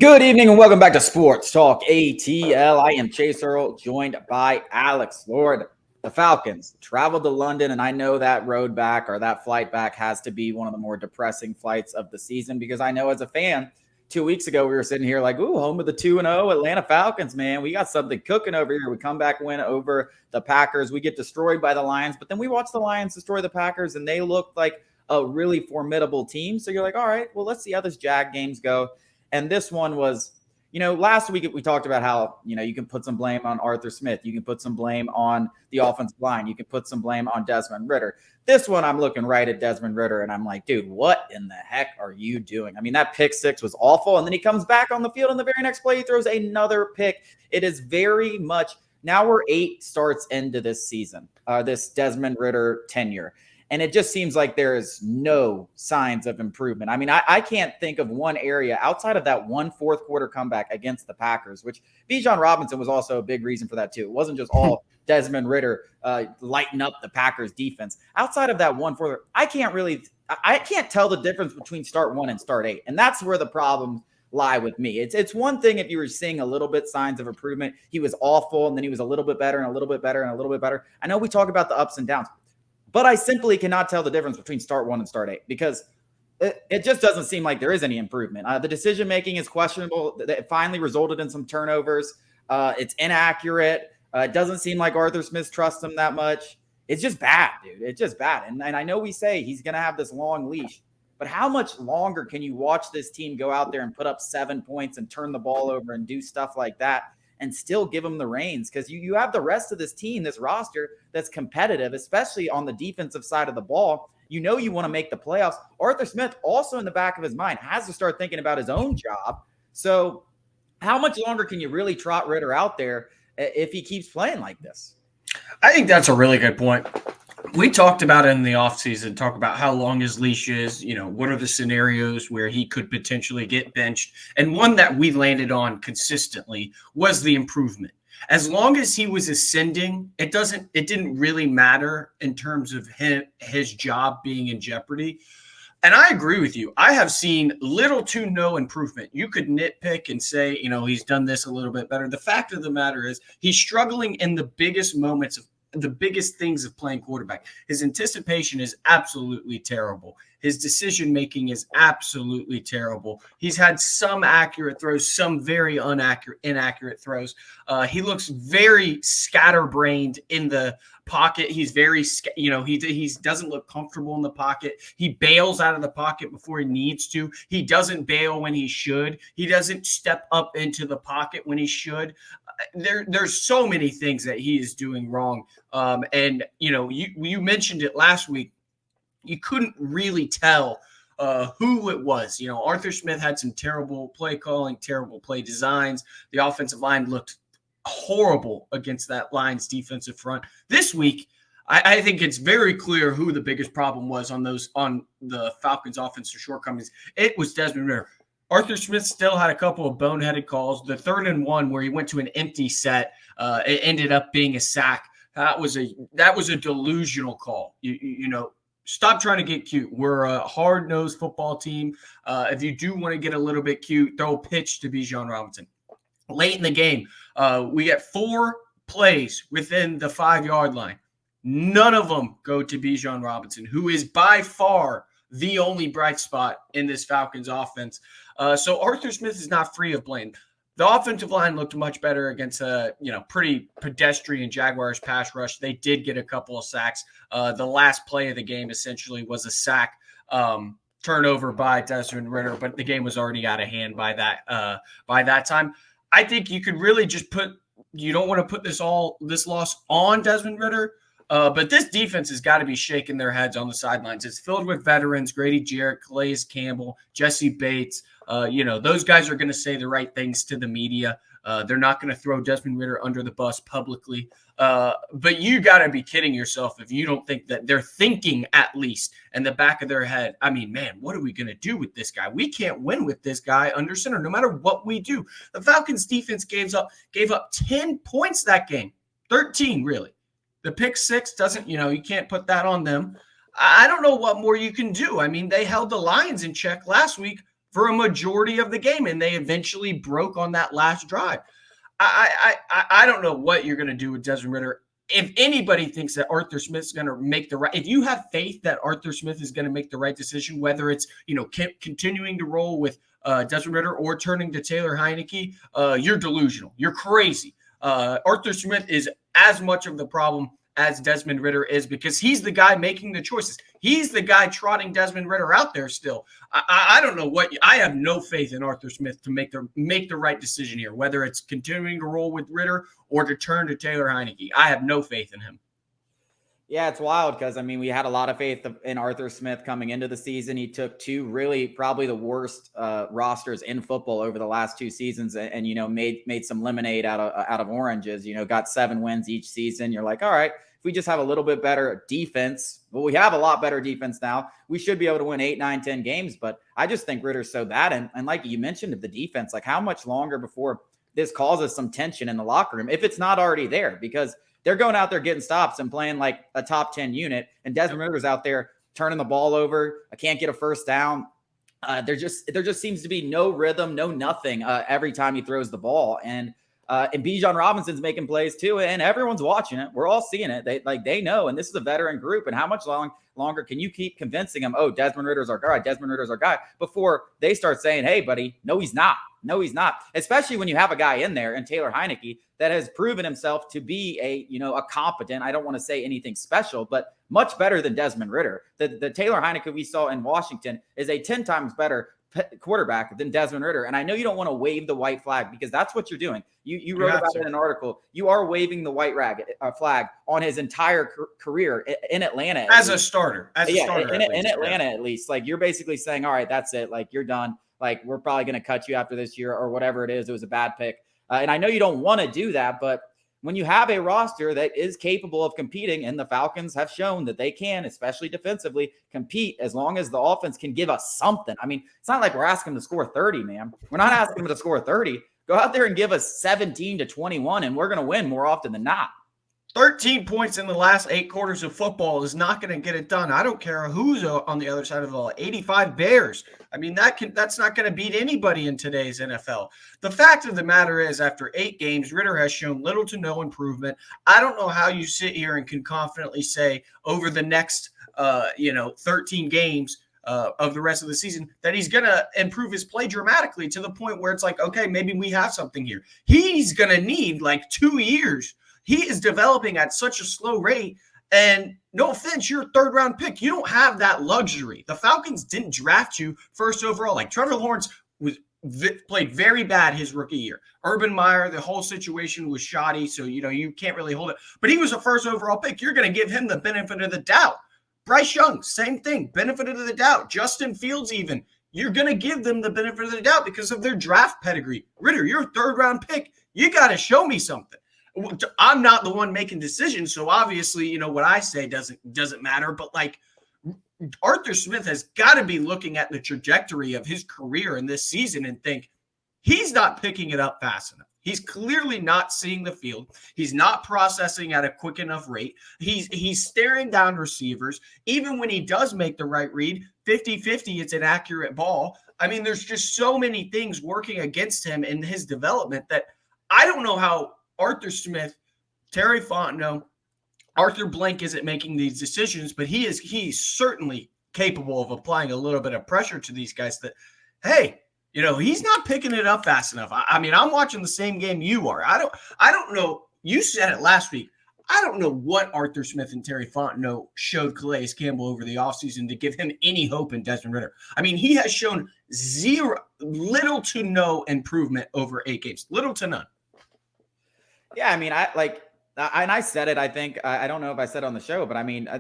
Good evening and welcome back to Sports Talk ATL. I am Chase Earl, joined by Alex Lord. The Falcons traveled to London, and I know that road back or that flight back has to be one of the more depressing flights of the season because I know as a fan, 2 weeks ago we were sitting here like, ooh, home of the 2-0 Atlanta Falcons, man. We got something cooking over here. We come back, win over the Packers. We get destroyed by the Lions, but then we watch the Lions destroy the Packers, and they look like a really formidable team. So you're like, all right, well, let's see how this Jag games go. And this one was, last week we talked about how, you can put some blame on Arthur Smith. You can put some blame on the offensive line. You can put some blame on Desmond Ridder. This one, I'm looking right at Desmond Ridder, and I'm like, dude, what in the heck are you doing? I mean, that pick six was awful. And then he comes back on the field, and the very next play, he throws another pick. It is very much, now we're 8 starts into this season, this Desmond Ridder tenure. And it just seems like there is no signs of improvement. I mean, I can't think of one area outside of that one fourth quarter comeback against the Packers, which Bijan Robinson was also a big reason for that too. It wasn't just all Desmond Ridder lighting up the Packers defense. Outside of that one fourth, I can't tell the difference between start 1 and start 8. And that's where the problems lie with me. It's one thing if you were seeing a little bit signs of improvement. He was awful, and then he was a little bit better and a little bit better and a little bit better. I know we talk about the ups and downs, but I simply cannot tell the difference between start 1 and start 8 because it just doesn't seem like there is any improvement. The decision-making is questionable. It finally resulted in some turnovers. It's inaccurate. It doesn't seem like Arthur Smith trusts him that much. It's just bad, dude. It's just bad. And I know we say he's going to have this long leash, but how much longer can you watch this team go out there and put up 7 points and turn the ball over and do stuff like that and still give them the reins? Because you have the rest of this team, this roster that's competitive, especially on the defensive side of the ball. You want to make the playoffs. Arthur Smith also in the back of his mind has to start thinking about his own job. So how much longer can you really trot Ridder out there if he keeps playing like this? I think that's a really good point. We talked about it in the offseason, talk about how long his leash is, what are the scenarios where he could potentially get benched. And one that we landed on consistently was the improvement. As long as he was ascending, it didn't really matter in terms of his job being in jeopardy. And I agree with you. I have seen little to no improvement. You could nitpick and say, he's done this a little bit better. The fact of the matter is he's struggling in the biggest moments of the biggest things of playing quarterback. His anticipation is absolutely terrible. His decision-making is absolutely terrible. He's had some accurate throws, some very inaccurate throws. He looks very scatterbrained in the pocket. He's very, he doesn't look comfortable in the pocket. He bails out of the pocket before he needs to. He doesn't bail when he should. He doesn't step up into the pocket when he should. There's so many things that he is doing wrong. And you mentioned it last week. You couldn't really tell who it was. Arthur Smith had some terrible play calling, terrible play designs. The offensive line looked horrible against that Lions defensive front. This week, I think it's very clear who the biggest problem was on the Falcons' offensive shortcomings. It was Desmond Ridder. Arthur Smith still had a couple of boneheaded calls. The 3rd and 1 where he went to an empty set, it ended up being a sack. That was a delusional call. Stop trying to get cute. We're a hard-nosed football team. If you do want to get a little bit cute, throw a pitch to Bijan Robinson. Late in the game, we get 4 plays within the 5-yard line. None of them go to Bijan Robinson, who is by far the only bright spot in this Falcons offense. So Arthur Smith is not free of blame. The offensive line looked much better against a pretty pedestrian Jaguars pass rush. They did get a couple of sacks. The last play of the game essentially was a sack turnover by Desmond Ridder, but the game was already out of hand by that time. I think you could really just you don't want to put this loss on Desmond Ridder. But this defense has got to be shaking their heads on the sidelines. It's filled with veterans: Grady Jarrett, Calais Campbell, Jesse Bates. Those guys are going to say the right things to the media. They're not going to throw Desmond Ridder under the bus publicly. But you got to be kidding yourself if you don't think that they're thinking, at least in the back of their head, I mean, man, what are we going to do with this guy? We can't win with this guy under center, no matter what we do. The Falcons defense gave up 10 points that game, 13 really. The pick six doesn't, you can't put that on them. I don't know what more you can do. I mean, they held the Lions in check last week for a majority of the game, and they eventually broke on that last drive. I don't know what you're going to do with Desmond Ridder. If anybody thinks that Arthur Smith's going to make the right, if you have faith that Arthur Smith is going to make the right decision, whether it's, continuing to roll with Desmond Ridder or turning to Taylor Heineke, you're delusional. You're crazy. Arthur Smith is as much of the problem as Desmond Ridder is, because he's the guy making the choices. He's the guy trotting Desmond Ridder out there still. I don't know what – I have no faith in Arthur Smith to make the right decision here, whether it's continuing to roll with Ridder or to turn to Taylor Heineke. I have no faith in him. Yeah, it's wild because, we had a lot of faith in Arthur Smith coming into the season. He took two really probably the worst rosters in football over the last 2 seasons and made some lemonade out of oranges, got 7 wins each season. You're like, all right, if we just have a little bit better defense, well, we have a lot better defense now. We should be able to win 8, 9, 10 games. But I just think Ritter's so bad. And like you mentioned, the defense, like how much longer before this causes some tension in the locker room, if it's not already there? Because they're going out there getting stops and playing like a top 10 unit. And Desmond Ridder's out there turning the ball over. I can't get a first down. There just seems to be no rhythm, no nothing every time he throws the ball. And Bijan Robinson's making plays too, and everyone's watching it. We're all seeing it. They know, and this is a veteran group. And how much longer can you keep convincing them? Oh, Desmond Ridder's our guy. Desmond Ridder's our guy. Before they start saying, "Hey, buddy, no, he's not. No, he's not." Especially when you have a guy in there, and Taylor Heineke, that has proven himself to be a competent. I don't want to say anything special, but much better than Desmond Ridder. The Taylor Heineke we saw in Washington is a 10 times better quarterback than Desmond Ridder. And I know you don't want to wave the white flag, because that's what you're doing. You wrote about it in an article. You are waving the white flag on his entire career in Atlanta. As a starter. In Atlanta, at least. Like, you're basically saying, all right, that's it. Like, you're done. Like, we're probably going to cut you after this year or whatever it is. It was a bad pick. And I know you don't want to do that, but when you have a roster that is capable of competing, and the Falcons have shown that they can, especially defensively, compete as long as the offense can give us something. It's not like we're asking them to score 30, man. We're not asking them to score 30. Go out there and give us 17 to 21, and we're going to win more often than not. 13 points in the last 8 quarters of football is not going to get it done. I don't care who's on the other side of the ball. 85 Bears. That's not going to beat anybody in today's NFL. The fact of the matter is, after 8 games, Ridder has shown little to no improvement. I don't know how you sit here and can confidently say over the next 13 games of the rest of the season that he's going to improve his play dramatically to the point where it's like, okay, maybe we have something here. He's going to need like 2 years. He is developing at such a slow rate. And no offense, you're a 3rd-round pick. You don't have that luxury. The Falcons didn't draft you 1st overall. Like, Trevor Lawrence played very bad his rookie year. Urban Meyer, the whole situation was shoddy, so you can't really hold it. But he was a 1st overall pick. You're going to give him the benefit of the doubt. Bryce Young, same thing, benefit of the doubt. Justin Fields even. You're going to give them the benefit of the doubt because of their draft pedigree. Ridder, you're a 3rd-round pick. You got to show me something. I'm not the one making decisions, so obviously, what I say doesn't matter. But like, Arthur Smith has got to be looking at the trajectory of his career in this season and think he's not picking it up fast enough. He's clearly not seeing the field. He's not processing at a quick enough rate. He's staring down receivers. Even when he does make the right read, 50-50, it's an accurate ball. There's just so many things working against him in his development that I don't know how Arthur Smith, Terry Fontenot, Arthur Blank isn't making these decisions, but he's certainly capable of applying a little bit of pressure to these guys that, hey, he's not picking it up fast enough. I'm watching the same game you are. I don't know. You said it last week. I don't know what Arthur Smith and Terry Fontenot showed Calais Campbell over the offseason to give him any hope in Desmond Ridder. He has shown little to no improvement over 8 games. Little to none. Yeah, I said it, I think, I don't know if I said it on the show, but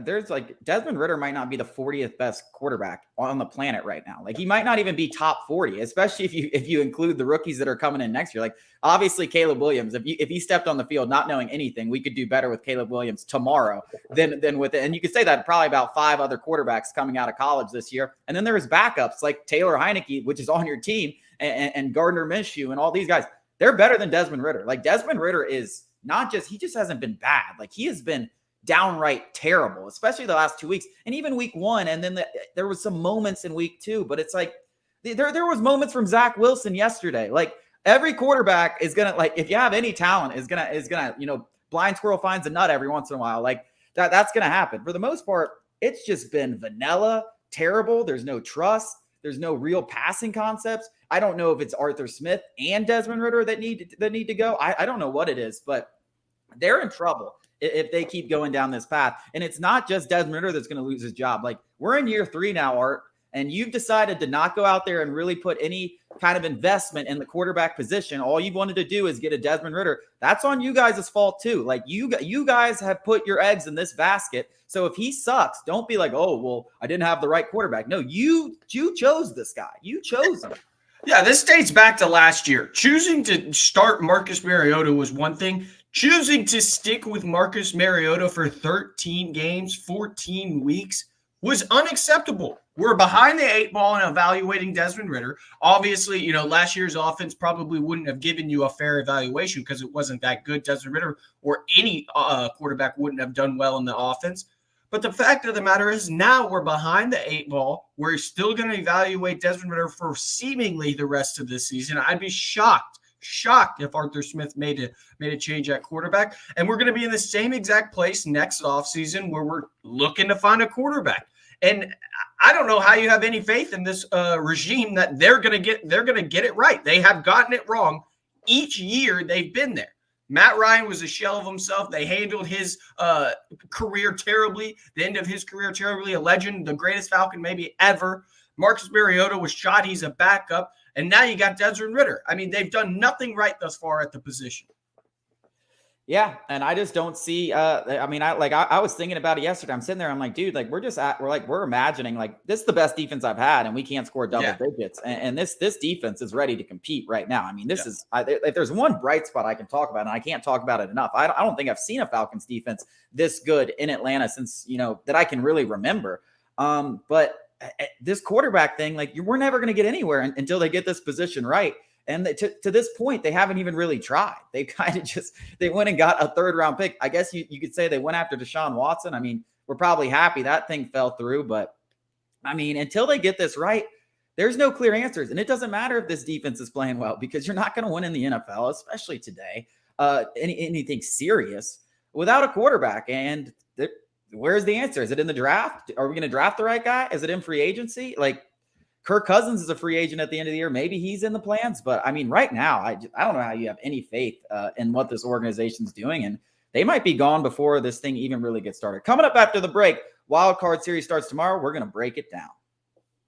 there's Desmond Ridder might not be the 40th best quarterback on the planet right now. Like, he might not even be top 40, especially if you include the rookies that are coming in next year. Like, obviously Caleb Williams, if he stepped on the field not knowing anything, we could do better with Caleb Williams tomorrow than with it. And you could say that probably about 5 other quarterbacks coming out of college this year. And then there's backups like Taylor Heineke, which is on your team, and Gardner Minshew and all these guys. They're better than Desmond Ridder. Like, Desmond Ridder is he just hasn't been bad. Like, he has been downright terrible, especially the last 2 weeks and even week 1. And then there was some moments in week 2, but it's like, There was moments from Zach Wilson yesterday. Like every quarterback is gonna, like, if you have any talent, is gonna blind squirrel finds a nut every once in a while. Like that's gonna happen. For the most part, it's just been vanilla, terrible. There's no trust. There's no real passing concepts. I don't know if it's Arthur Smith and Desmond Ridder that need to go. I don't know what it is, but they're in trouble if they keep going down this path. And it's not just Desmond Ridder that's going to lose his job. Like, we're in year 3 now, Art, and you've decided to not go out there and really put any kind of investment in the quarterback position. All you've wanted to do is get a Desmond Ridder. That's on you guys' fault too. Like, you guys have put your eggs in this basket. So if he sucks, don't be like, oh, well, I didn't have the right quarterback. No, you chose this guy. You chose him. Yeah, this dates back to last year. Choosing to start Marcus Mariota was one thing. Choosing to stick with Marcus Mariota for 13 games, 14 weeks was unacceptable. We're behind the 8 ball in evaluating Desmond Ridder. Obviously, last year's offense probably wouldn't have given you a fair evaluation because it wasn't that good. Desmond Ridder or any quarterback wouldn't have done well in the offense. But the fact of the matter is now we're behind the 8 ball. We're still going to evaluate Desmond Ridder for seemingly the rest of this season. I'd be shocked if Arthur Smith made a change at quarterback. And we're going to be in the same exact place next offseason where we're looking to find a quarterback. And I don't know how you have any faith in this regime that they're going to get it right. They have gotten it wrong each year they've been there. Matt Ryan was a shell of himself. They handled his career terribly, the end of his career terribly, a legend, the greatest Falcon maybe ever. Marcus Mariota was shot. He's a backup. And now you got Desmond Ridder. I mean, they've done nothing right thus far at the position. Yeah, and I just don't see. I was thinking about it yesterday. I'm sitting there. I'm like, dude, like we're imagining like this is the best defense I've had, and we can't score double digits. And this defense is ready to compete right now. I mean, this is if there's one bright spot I can talk about, and I can't talk about it enough. I don't think I've seen a Falcons defense this good in Atlanta since that I can really remember. But this quarterback thing, like we're never going to get anywhere until they get this position right. And to this point, they haven't even really tried. They kind of they went and got a 3rd-round pick. I guess you could say they went after Deshaun Watson. I mean, we're probably happy that thing fell through. But, I mean, until they get this right, there's no clear answers. And it doesn't matter if this defense is playing well because you're not going to win in the NFL, especially today, anything serious without a quarterback. And where's the answer? Is it in the draft? Are we going to draft the right guy? Is it in free agency? Like, Kirk Cousins is a free agent at the end of the year. Maybe he's in the plans, but I mean, right now, I don't know how you have any faith in what this organization's doing, and they might be gone before this thing even really gets started. Coming up after the break, Wild Card Series starts tomorrow. We're going to break it down.